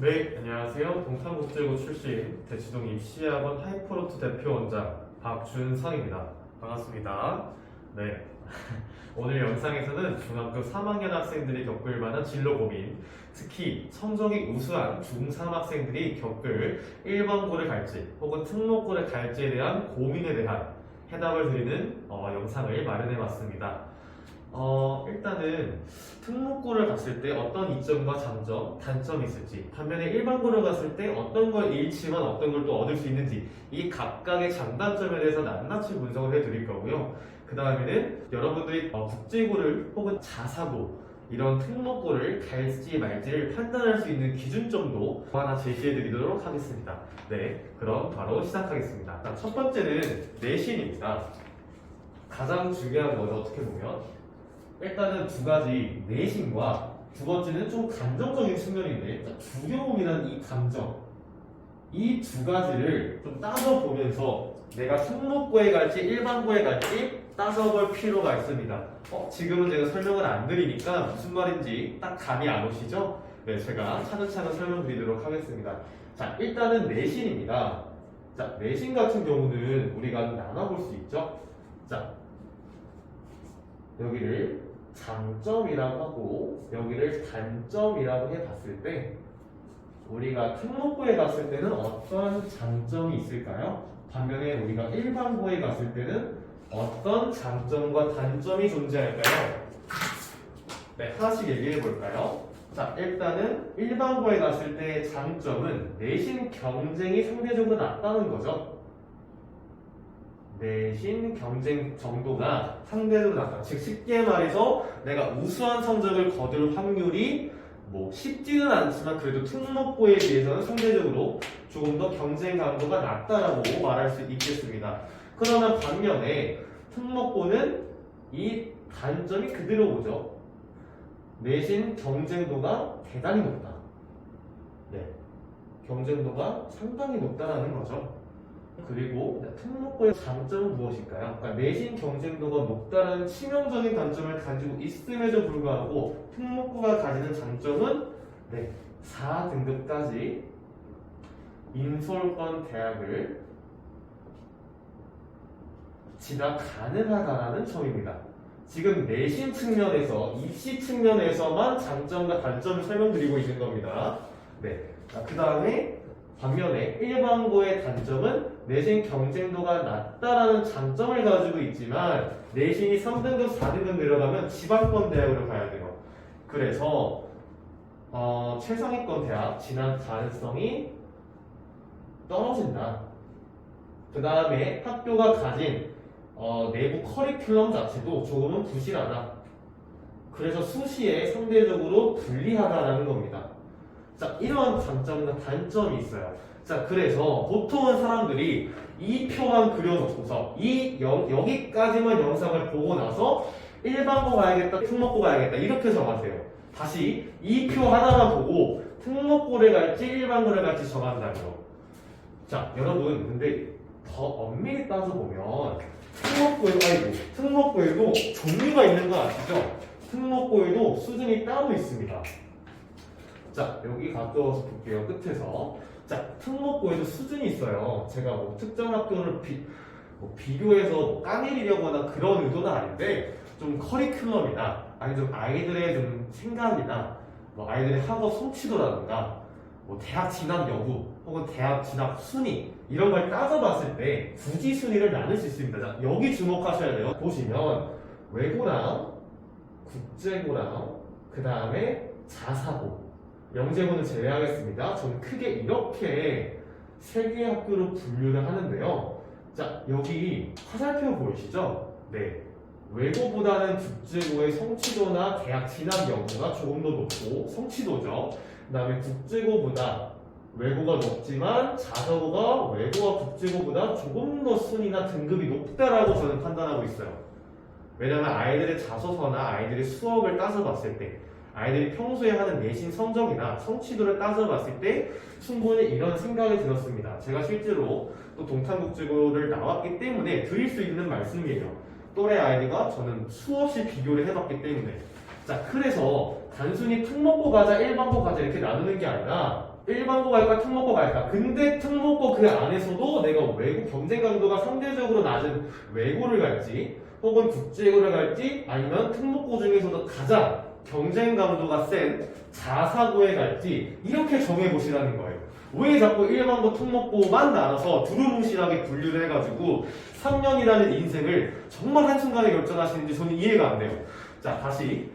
네, 안녕하세요. 동탄국제고 출신 대치동 입시학원 하이퍼루트 대표 원장 박준성입니다. 반갑습니다. 네, 오늘 영상에서는 중학교 3학년 학생들이 겪을 만한 진로 고민, 특히 성적이 우수한 중3 학생들이 겪을 일반고를 갈지 혹은 특목고를 갈지에 대한 고민에 대한 해답을 드리는 영상을 마련해 봤습니다. 일단은 특목고를 갔을 때 어떤 이점과 장점, 단점이 있을지, 반면에 일반고를 갔을 때 어떤 걸 잃지만 어떤 걸 또 얻을 수 있는지, 이 각각의 장단점에 대해서 낱낱이 분석을 해드릴 거고요. 그 다음에는 여러분들이 국제고를 혹은 자사고, 이런 특목고를 갈지 말지를 판단할 수 있는 기준점도 하나 제시해드리도록 하겠습니다. 네, 그럼 바로 시작하겠습니다. 자, 첫 번째는 내신입니다. 가장 중요한 건 어떻게 보면 일단은 두 가지 내신과 두 번째는 좀 감정적인 측면인데 두려움이라는 이 감정, 이 두 가지를 좀 따져보면서 내가 특목고에 갈지 일반고에 갈지 따져볼 필요가 있습니다. 지금은 제가 설명을 안 드리니까 무슨 말인지 딱 감이 안 오시죠? 네, 제가 차근차근 설명드리도록 하겠습니다. 자, 일단은 내신입니다. 자, 내신 같은 경우는 우리가 나눠볼 수 있죠? 자, 여기를 장점이라고 하고 여기를 단점이라고 해봤을 때 우리가 특목고에 갔을 때는 어떤 장점이 있을까요? 반면에 우리가 일반고에 갔을 때는 어떤 장점과 단점이 존재할까요? 네, 하나씩 얘기해 볼까요? 자, 일단은 일반고에 갔을 때의 장점은 내신 경쟁이 상대적으로 낮다는 거죠. 내신 경쟁 정도가 상대적으로 낮다. 즉 쉽게 말해서 내가 우수한 성적을 거둘 확률이 쉽지는 않지만 그래도 특목고에 비해서는 상대적으로 조금 더 경쟁 강도가 낮다라고 말할 수 있겠습니다. 그러면 반면에 특목고는 이 단점이 그대로 오죠. 내신 경쟁도가 대단히 높다. 네, 경쟁도가 상당히 높다라는 거죠. 그리고 특목고의 장점은 무엇일까요? 그러니까 내신 경쟁도가 높다는 치명적인 단점을 가지고 있음에도 불구하고 특목고가 가지는 장점은 4등급까지 인솔권 대학을 진학 가능하다라는 점입니다. 지금 내신 측면에서, 입시 측면에서만 장점과 단점을 설명드리고 있는 겁니다. 네. 그 다음에 반면에 일반고의 단점은 내신 경쟁도가 낮다라는 장점을 가지고 있지만 내신이 3등급, 4등급 내려가면 지방권 대학으로 가야 돼요. 그래서 최상위권 대학 진학 가능성이 떨어진다. 그 다음에 학교가 가진 내부 커리큘럼 자체도 조금은 부실하다. 그래서 수시에 상대적으로 불리하다라는 겁니다. 자, 이러한 장점과 단점이 있어요. 자, 그래서 보통은 사람들이 이 표만 그려놓고서 여기까지만 영상을 보고 나서 일반고 가야겠다, 특목고 가야겠다 이렇게 정하세요. 다시 이 표 하나만 보고 특목고를 갈지 일반고를 갈지 정한다고요. 자, 여러분 근데 더 엄밀히 따져보면 특목고에도 종류가 있는 거 아시죠? 특목고에도 수준이 따로 있습니다. 자, 여기 가까워서 볼게요. 끝에서. 자, 특목고에도 수준이 있어요. 제가 특정 학교를 비교해서 까내리려거나 그런 의도는 아닌데 좀 커리큘럼이나 아니 좀 아이들의 좀 생각이나 아이들의 학업 성취도라든가 대학 진학 여부 혹은 대학 진학 순위 이런 걸 따져봤을 때 굳이 순위를 나눌 수 있습니다. 자, 여기 주목하셔야 돼요. 보시면 외고랑 국제고랑 그 다음에 자사고 영재고는 제외하겠습니다. 저는 크게 이렇게 세 개의 학교로 분류를 하는데요. 자, 여기 화살표 보이시죠? 네. 외고보다는 국제고의 성취도나 대학 진학 여부가 조금 더 높고 성취도죠. 그 다음에 국제고보다 외고가 높지만 자사고가 외고와 국제고보다 조금 더 순위나 등급이 높다라고 저는 판단하고 있어요. 왜냐면 아이들의 자소서나 아이들의 수업을 따져봤을 때 아이들이 평소에 하는 내신 성적이나 성취도를 따져봤을 때 충분히 이런 생각이 들었습니다. 제가 실제로 또 동탄국제고를 나왔기 때문에 드릴 수 있는 말씀이에요. 또래 아이들과 저는 수없이 비교를 해봤기 때문에. 자, 그래서 단순히 특목고 가자, 일반고 가자 이렇게 나누는 게 아니라 일반고 갈까 특목고 갈까? 근데 특목고 그 안에서도 내가 외고 경쟁 강도가 상대적으로 낮은 외고를 갈지 혹은 국제고를 갈지 아니면 특목고 중에서도 가장 경쟁 강도가 센 자사고에 갈지 이렇게 정해보시라는 거예요. 왜 자꾸 일반고 특목고만 나눠서 두루뭉실하게 분류를 해가지고 3년이라는 인생을 정말 한순간에 결정하시는지 저는 이해가 안 돼요. 자, 다시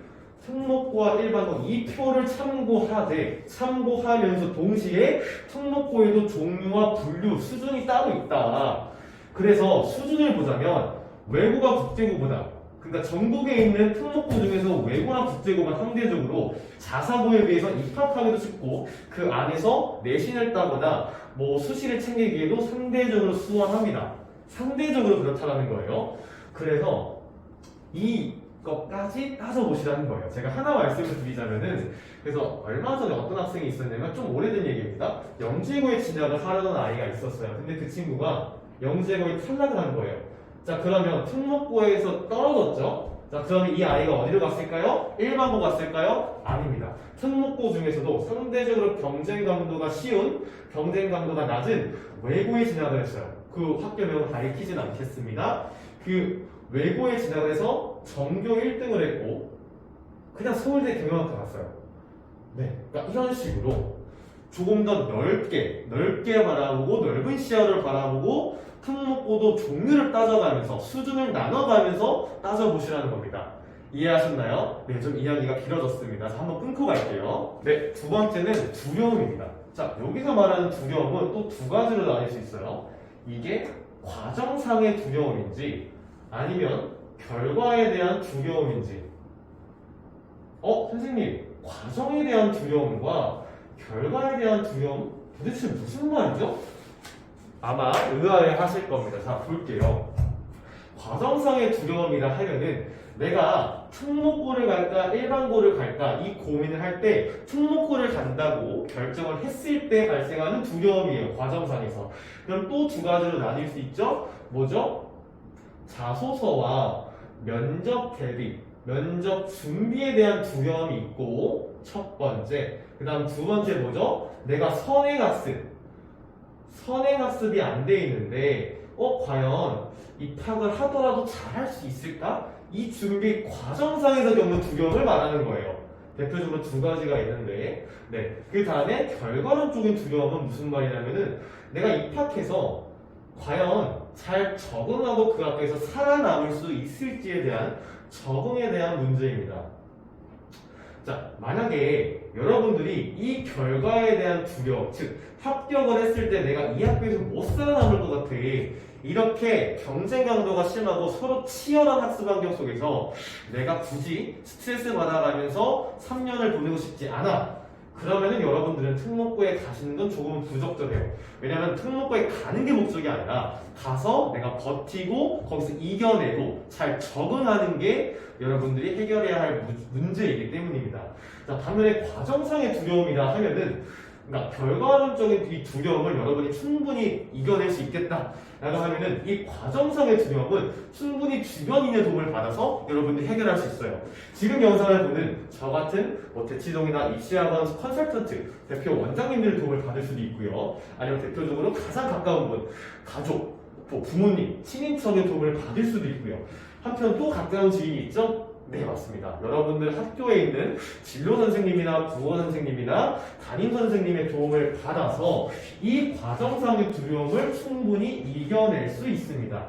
특목고와 일반고 이 표를 참고하면서 동시에 특목고에도 종류와 분류, 수준이 따로 있다. 그래서 수준을 보자면 외고가 국제고보다 그러니까 전국에 있는 특목고 중에서 외고나 국제고가 상대적으로 자사고에 비해서 입학하기도 쉽고 그 안에서 내신을 따거나 뭐 수시를 챙기기에도 상대적으로 수월합니다. 상대적으로 그렇다는 거예요. 그래서 이것까지 따져보시라는 거예요. 제가 하나 말씀을 드리자면은 그래서 얼마 전에 어떤 학생이 있었냐면 좀 오래된 얘기입니다. 영재고에 진학을 하려던 아이가 있었어요. 근데 그 친구가 영재고에 탈락을 한 거예요. 자, 그러면 특목고에서 떨어졌죠? 자, 그러면 이 아이가 어디로 갔을까요? 일반고 갔을까요? 아닙니다. 특목고 중에서도 상대적으로 경쟁 강도가 쉬운, 경쟁 강도가 낮은 외고에 진학을 했어요. 그 학교명은 가리키진 않겠습니다. 그 외고에 진학을 해서 전교 1등을 했고 그냥 서울대 경영학과 갔어요. 네, 그러니까 이런 식으로 조금 더 넓게 바라보고 넓은 시야를 바라보고 특목고도 종류를 따져가면서 수준을 나눠가면서 따져보시라는 겁니다. 이해하셨나요? 네, 좀 이야기가 길어졌습니다. 그래서 한번 끊고 갈게요. 네, 두 번째는 두려움입니다. 자, 여기서 말하는 두려움은 또 두 가지로 나뉠 수 있어요. 이게 과정상의 두려움인지 아니면 결과에 대한 두려움인지. 선생님, 과정에 대한 두려움과 결과에 대한 두려움 도대체 무슨 말이죠? 아마 의아해 하실 겁니다. 자, 볼게요. 과정상의 두려움이라 하면은 내가 특목고를 갈까 일반고를 갈까 이 고민을 할 때 특목고를 간다고 결정을 했을 때 발생하는 두려움이에요. 과정상에서. 그럼 또 두 가지로 나뉠 수 있죠? 뭐죠? 자소서와 면접 대비, 면접 준비에 대한 두려움이 있고 첫 번째. 그 다음 두 번째 뭐죠? 내가 선행학습이 안 돼 있는데 과연 입학을 하더라도 잘할 수 있을까? 이 준비 과정상에서 겪는 두려움을 말하는 거예요. 대표적으로 두 가지가 있는데 그 다음에 결과론적인 두려움은 무슨 말이냐면은 내가 입학해서 과연 잘 적응하고 그 학교에서 살아남을 수 있을지에 대한 적응에 대한 문제입니다. 자, 만약에 여러분들이 이 결과에 대한 두려움, 즉 합격을 했을 때 내가 이 학교에서 못 살아남을 것 같아. 이렇게 경쟁 강도가 심하고 서로 치열한 학습 환경 속에서 내가 굳이 스트레스 받아가면서 3년을 보내고 싶지 않아. 그러면은 여러분들은 특목고에 가시는 건 조금 부적절해요. 왜냐면 특목고에 가는 게 목적이 아니라 가서 내가 버티고 거기서 이겨내고 잘 적응하는 게 여러분들이 해결해야 할 문제이기 때문입니다. 자, 반면에 과정상의 두려움이라 하면은 그러니까 결과론적인 이 두려움을 여러분이 충분히 이겨낼 수 있겠다 라고 하면은 이 과정상의 두려움은 충분히 주변인의 도움을 받아서 여러분들이 해결할 수 있어요. 지금 영상을 보는 저 같은 대치동이나 입시학원 컨설턴트 대표 원장님들의 도움을 받을 수도 있고요. 아니면 대표적으로 가장 가까운 분, 가족, 부모님, 친인척의 도움을 받을 수도 있고요. 한편 또 가까운 지인이 있죠? 네, 맞습니다. 여러분들 학교에 있는 진로 선생님이나 국어 선생님이나 담임 선생님의 도움을 받아서 이 과정상의 두려움을 충분히 이겨낼 수 있습니다.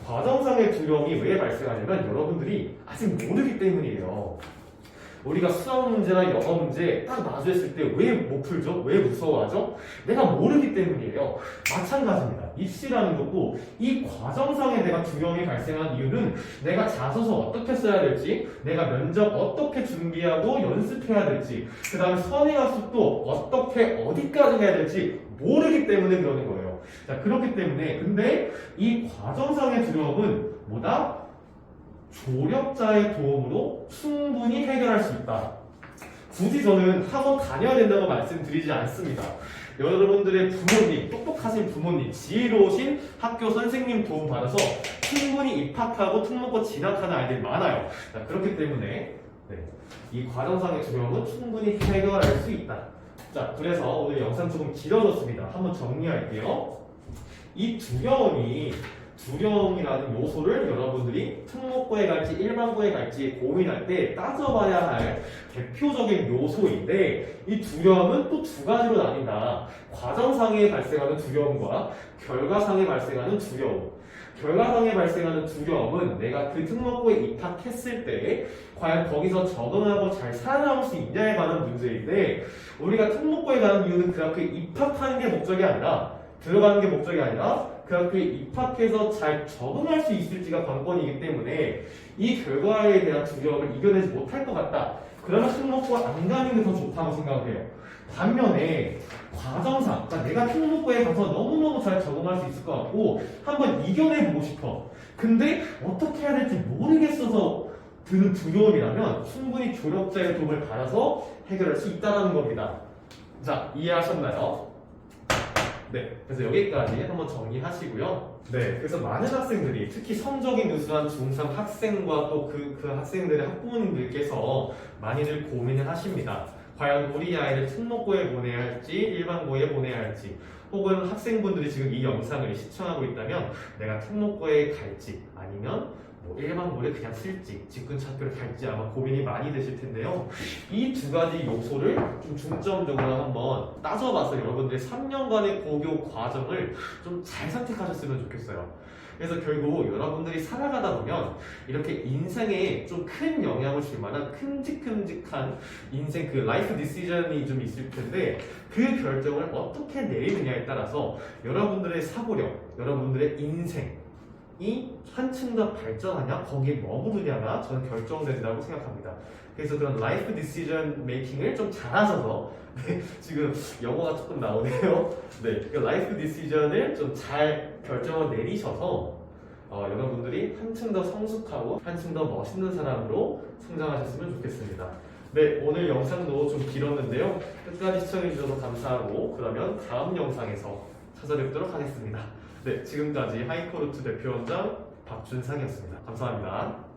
과정상의 두려움이 왜 발생하냐면 여러분들이 아직 모르기 때문이에요. 우리가 수학 문제나 영어 문제 딱 마주했을 때 왜 못 풀죠? 왜 무서워하죠? 내가 모르기 때문이에요. 마찬가지입니다. 입시라는 것도 이 과정상에 내가 두려움이 발생한 이유는 내가 자소서 어떻게 써야 될지, 내가 면접 어떻게 준비하고 연습해야 될지, 그 다음에 선행학습도 어떻게 어디까지 해야 될지 모르기 때문에 그러는 거예요. 자, 그렇기 때문에 근데 이 과정상의 두려움은 뭐다? 조력자의 도움으로 충분히 해결할 수 있다. 굳이 저는 학원 다녀야 된다고 말씀드리지 않습니다. 여러분들의 부모님, 똑똑하신 부모님, 지혜로우신 학교 선생님 도움 받아서 충분히 입학하고 특목고 진학하는 아이들이 많아요. 자, 그렇기 때문에 이 과정상의 두려움은 충분히 해결할 수 있다. 자, 그래서 오늘 영상 조금 길어졌습니다. 한번 정리할게요. 이 두려움이라는 요소를 여러분들이 특목고에 갈지 일반고에 갈지 고민할 때 따져봐야 할 대표적인 요소인데, 이 두려움은 또 두 가지로 나뉜다. 과정상에 발생하는 두려움과 결과상에 발생하는 두려움. 결과상에 발생하는 두려움은 내가 그 특목고에 입학했을 때 과연 거기서 적응하고 잘 살아남을 수 있냐에 관한 문제인데, 우리가 특목고에 가는 이유는 그 학교에 입학하는 게 목적이 아니라, 들어가는 게 목적이 아니라 그 학교에 입학해서 잘 적응할 수 있을지가 관건이기 때문에 이 결과에 대한 두려움을 이겨내지 못할 것 같다. 그러면 특목고 안 가는 게 더 좋다고 생각을 해요. 반면에 과정상, 그러니까 내가 특목고에 가서 너무너무 잘 적응할 수 있을 것 같고 한번 이겨내보고 싶어. 근데 어떻게 해야 될지 모르겠어서 드는 두려움이라면 충분히 조력자의 도움을 받아서 해결할 수 있다는 겁니다. 자, 이해하셨나요? 네, 그래서 여기까지 한번 정리하시고요. 네, 그래서 많은 학생들이 특히 성적이 누수한 중3 학생과 또 그 학생들의 학부모님들께서 많이들 고민을 하십니다. 과연 우리 아이를 특목고에 보내야 할지 일반고에 보내야 할지, 혹은 학생분들이 지금 이 영상을 시청하고 있다면 내가 특목고에 갈지 아니면 일반고를 그냥 쓸지 직근처 학교를 갈지 아마 고민이 많이 되실 텐데요. 이 두 가지 요소를 좀 중점적으로 한번 따져봐서 여러분들의 3년간의 고교 과정을 좀 잘 선택하셨으면 좋겠어요. 그래서 결국 여러분들이 살아가다 보면 이렇게 인생에 좀 큰 영향을 줄 만한 큼직큼직한 인생 그 라이프 디시전이 좀 있을 텐데, 그 결정을 어떻게 내리느냐에 따라서 여러분들의 사고력, 여러분들의 인생 이 한층 더 발전하냐, 거기에 머무르냐가 저는 결정된다고 생각합니다. 그래서 그런 라이프 디시전 메이킹을 좀 잘하셔서, 네, 지금 영어가 조금 나오네요. 네, 그 라이프 디시전을 좀 잘 결정을 내리셔서 여러분들이 한층 더 성숙하고 한층 더 멋있는 사람으로 성장하셨으면 좋겠습니다. 네, 오늘 영상도 좀 길었는데요. 끝까지 시청해주셔서 감사하고, 그러면 다음 영상에서 찾아뵙도록 하겠습니다. 네, 지금까지 하이코르트 대표원장 박준상이었습니다. 감사합니다.